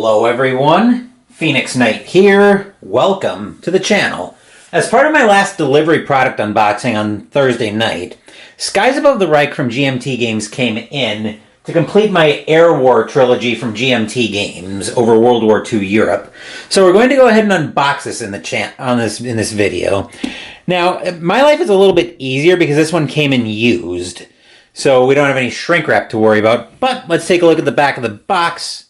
Hello everyone, Phoenix Knight here. Welcome to the channel. As part of my last delivery product unboxing on Thursday night, Skies Above the Reich from GMT Games came in to complete my Air War trilogy from GMT Games over World War II Europe. So we're going to go ahead and unbox this in this video. Now, my life is a little bit easier because this one came in used, so we don't have any shrink wrap to worry about. But let's take a look at the back of the box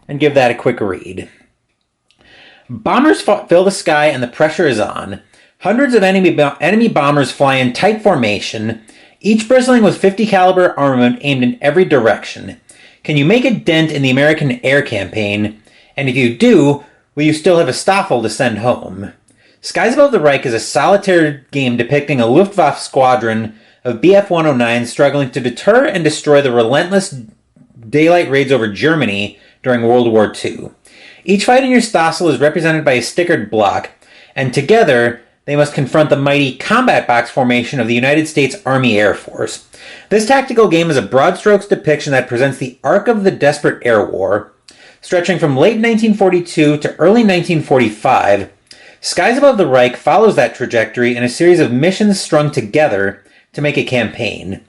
and give that a quick read. Bombers fill the sky and the pressure is on. Hundreds of enemy bombers fly in tight formation, each bristling with 50 caliber armament aimed in every direction. Can you make a dent in the American air campaign? And if you do, will you still have a Staffel to send home? Skies Above the Reich is a solitaire game depicting a Luftwaffe squadron of Bf-109s struggling to deter and destroy the relentless daylight raids over Germany during World War II. Each fight in your Staffel is represented by a stickered block, and together they must confront the mighty combat box formation of the United States Army Air Force. This tactical game is a broad strokes depiction that presents the arc of the desperate air war. Stretching from late 1942 to early 1945, Skies Above the Reich follows that trajectory in a series of missions strung together to make a campaign.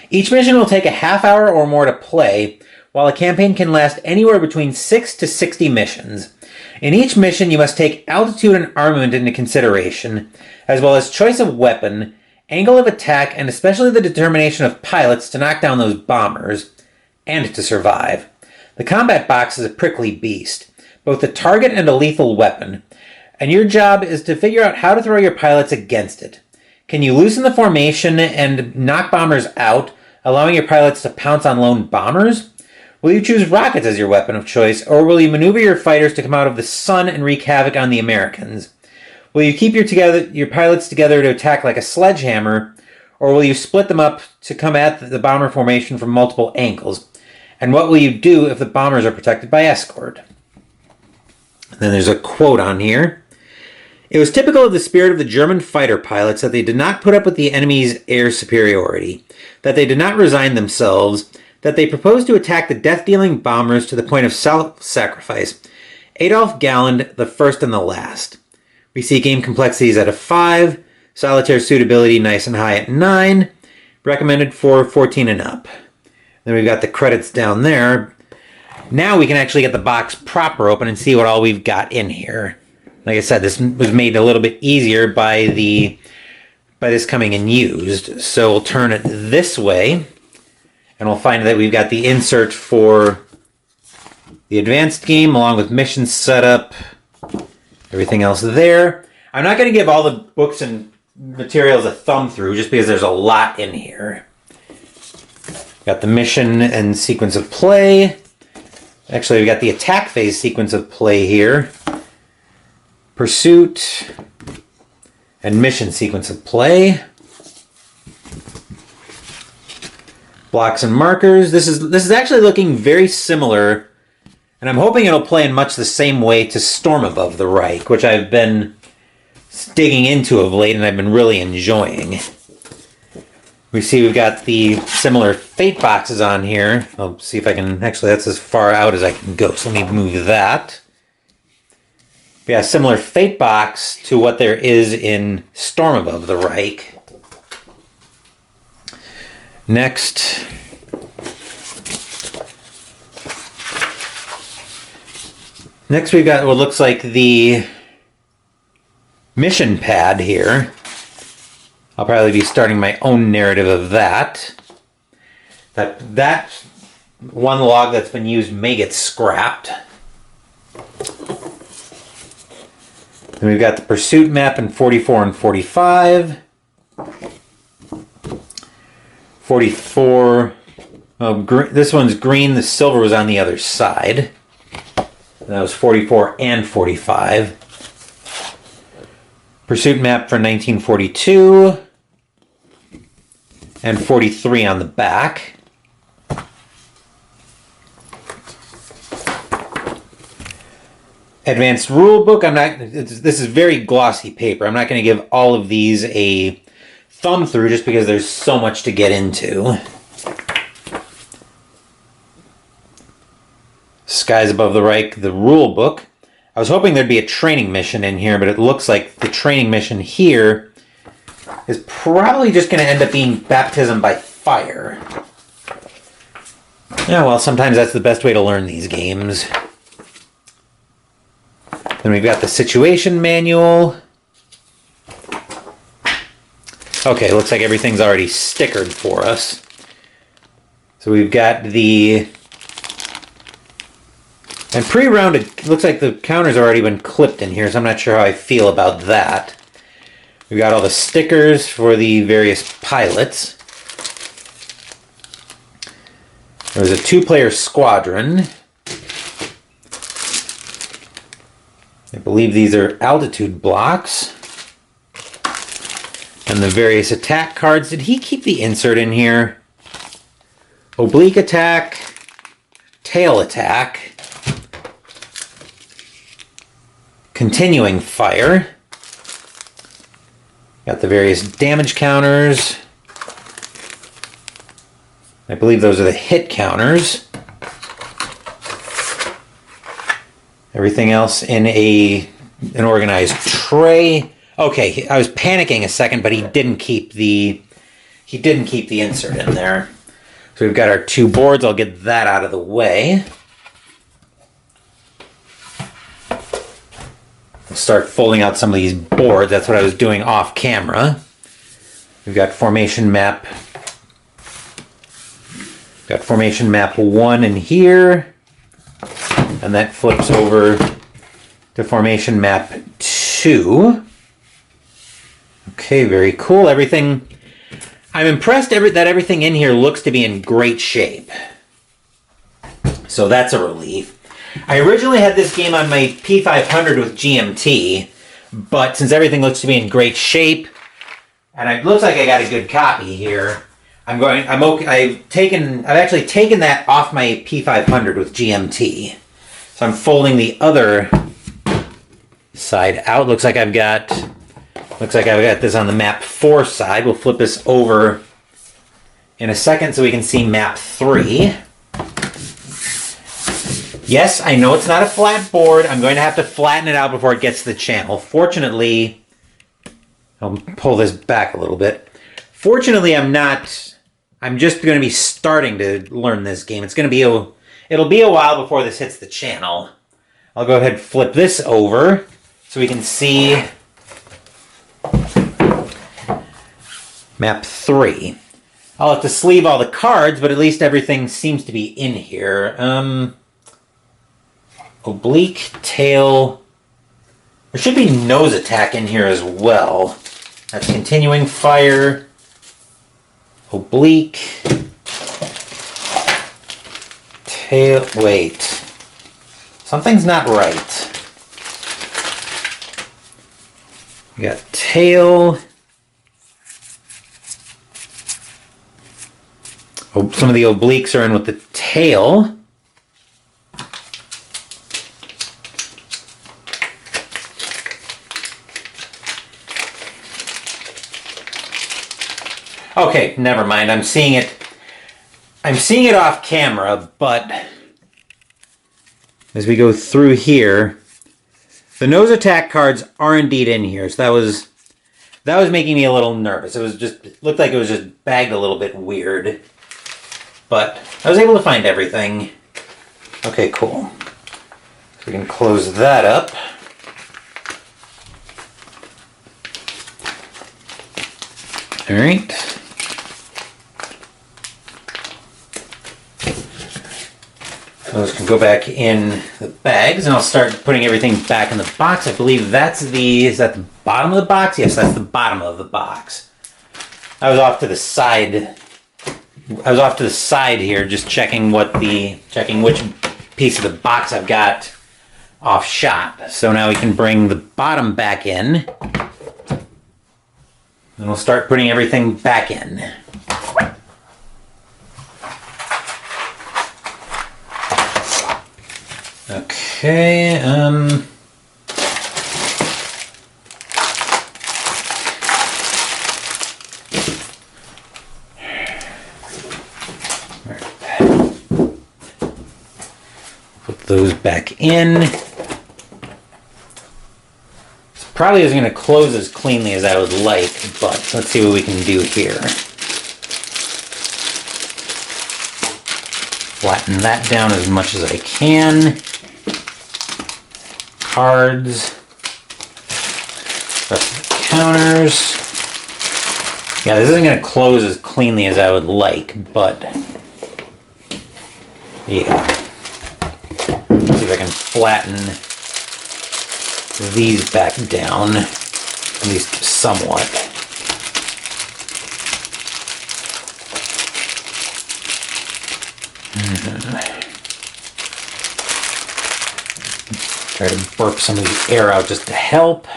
Each mission will take a half hour or more to play, while a campaign can last anywhere between 6 to 60 missions. In each mission, you must take altitude and armament into consideration, as well as choice of weapon, angle of attack, and especially the determination of pilots to knock down those bombers, and to survive. The combat box is a prickly beast, both a target and a lethal weapon, and your job is to figure out how to throw your pilots against it. Can you loosen the formation and knock bombers out, allowing your pilots to pounce on lone bombers? Will you choose rockets as your weapon of choice, or will you maneuver your fighters to come out of the sun and wreak havoc on the Americans? Will you keep your pilots together to attack like a sledgehammer, or will you split them up to come at the bomber formation from multiple angles? And what will you do if the bombers are protected by escort? And then there's a quote on here. It was typical of the spirit of the German fighter pilots that they did not put up with the enemy's air superiority, that they did not resign themselves, that they proposed to attack the death-dealing bombers to the point of self-sacrifice. Adolf Galland, the first and the last. We see game complexities at a 5, solitaire suitability nice and high at 9, recommended for 14 and up. Then we've got the credits down there. Now we can actually get the box proper open and see what all we've got in here. Like I said, this was made a little bit easier by this coming in used. So we'll turn it this way, and we'll find that we've got the insert for the advanced game, along with mission setup, everything else there. I'm not going to give all the books and materials a thumb through, just because there's a lot in here. Got the mission and sequence of play. Actually, we've got the attack phase sequence of play here. Pursuit and mission sequence of play. Blocks and markers. This is actually looking very similar, and I'm hoping it'll play in much the same way to Storm Above the Reich, which I've been digging into of late and I've been really enjoying. We see we've got the similar fate boxes on here. I'll see if I can, actually that's as far out as I can go, so let me move that. Yeah, similar fate box to what there is in Storm Above the Reich. Next, we've got what looks like the mission pad here. I'll probably be starting my own narrative of that. That one log that's been used may get scrapped. Then we've got the pursuit map in 44 and 45. 44, this one's green, the silver was on the other side. That was 44 and 45. Pursuit map for 1942. And 43 on the back. Advanced rule book. This is very glossy paper. I'm not going to give all of these a thumb through just because there's so much to get into. Skies Above the Reich, the rule book. I was hoping there'd be a training mission in here, but it looks like the training mission here is probably just going to end up being baptism by fire. Yeah, well, sometimes that's the best way to learn these games. Then we've got the situation manual. Okay, looks like everything's already stickered for us. So we've got the... And pre-rounded, looks like the counter's already been clipped in here, so I'm not sure how I feel about that. We've got all the stickers for the various pilots. There's a 2-player squadron. I believe these are altitude blocks. And the various attack cards. Did he keep the insert in here? Oblique attack, tail attack, continuing fire. Got the various damage counters. I believe those are the hit counters. Everything else in an organized tray. Okay, I was panicking a second, but he didn't keep the insert in there. So we've got our 2 boards. I'll get that out of the way. I'll start folding out some of these boards. That's what I was doing off camera. We've got formation map. Got formation map 1 in here. And that flips over to formation map 2. Okay, very cool. Everything... I'm impressed that everything in here looks to be in great shape. So that's a relief. I originally had this game on my P500 with GMT, but since everything looks to be in great shape, and it looks like I got a good copy here, I've actually taken that off my P500 with GMT. So I'm folding the other side out. Looks like I've got this on the map 4 side. We'll flip this over in a second so we can see map 3. Yes, I know it's not a flat board. I'm going to have to flatten it out before it gets to the channel. Fortunately, I'll pull this back a little bit. Fortunately, I'm just going to be starting to learn this game. It'll be a while before this hits the channel. I'll go ahead and flip this over so we can see map 3. I'll have to sleeve all the cards, but at least everything seems to be in here. Oblique, tail. There should be nose attack in here as well. That's continuing fire. Oblique. Tail. Wait. Something's not right. We got tail. Oh, some of the obliques are in with the tail. Okay, never mind. I'm seeing it off camera, but as we go through here, the nose attack cards are indeed in here. So that was making me a little nervous. It looked like it was just bagged a little bit weird. But I was able to find everything. Okay, cool. So we can close that up. All right. Those can go back in the bags, and I'll start putting everything back in the box. I believe is that the bottom of the box? Yes, that's the bottom of the box. I was off to the side here, just checking which piece of the box I've got off shot. So now we can bring the bottom back in. And we'll start putting everything back in. Okay, put those back in. Probably isn't going to close as cleanly as I would like, but let's see what we can do here. Flatten that down as much as I can. Cards. Rest of the counters. Yeah, this isn't going to close as cleanly as I would like, but yeah. Let's see if I can flatten these back down, at least somewhat. Try to burp some of the air out just to help.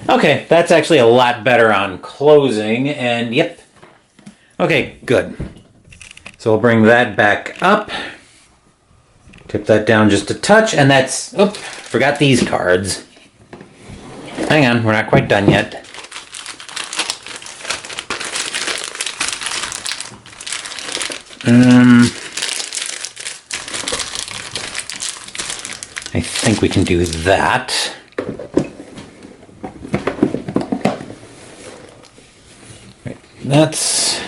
Okay, that's actually a lot better on closing, and yep. Okay, good. So we'll bring that back up. Tip that down just a touch, and that's... Oh, forgot these cards. Hang on, we're not quite done yet. I think we can do that. Right, that's...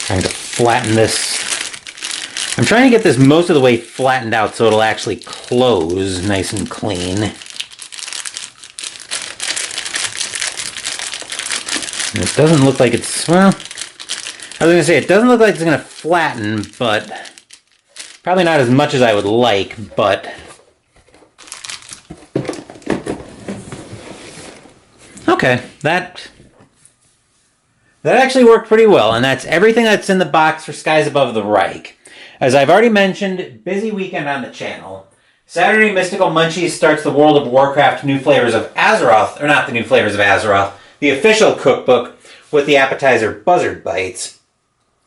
Trying to flatten this. I'm trying to get this most of the way flattened out so it'll actually close nice and clean. And it doesn't look like it's, well, I was going to say it doesn't look like it's going to flatten, but probably not as much as I would like, but okay, that actually worked pretty well, and that's everything that's in the box for Skies Above the Reich. As I've already mentioned, busy weekend on the channel. Saturday, Mystical Munchies starts the World of Warcraft New Flavors of Azeroth, or not the New Flavors of Azeroth, the official cookbook with the appetizer Buzzard Bites.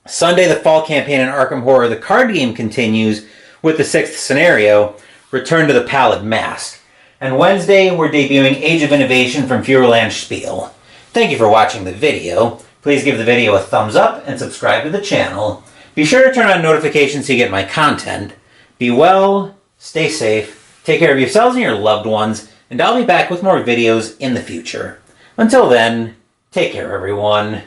Sunday, the fall campaign in Arkham Horror, the card game, continues with the 6th scenario, Return to the Pallid Mask. And Wednesday, we're debuting Age of Innovation from Fuhrland Spiel. Thank you for watching the video. Please give the video a thumbs up and subscribe to the channel. Be sure to turn on notifications so you get my content. Be well, stay safe, take care of yourselves and your loved ones, and I'll be back with more videos in the future. Until then, take care everyone.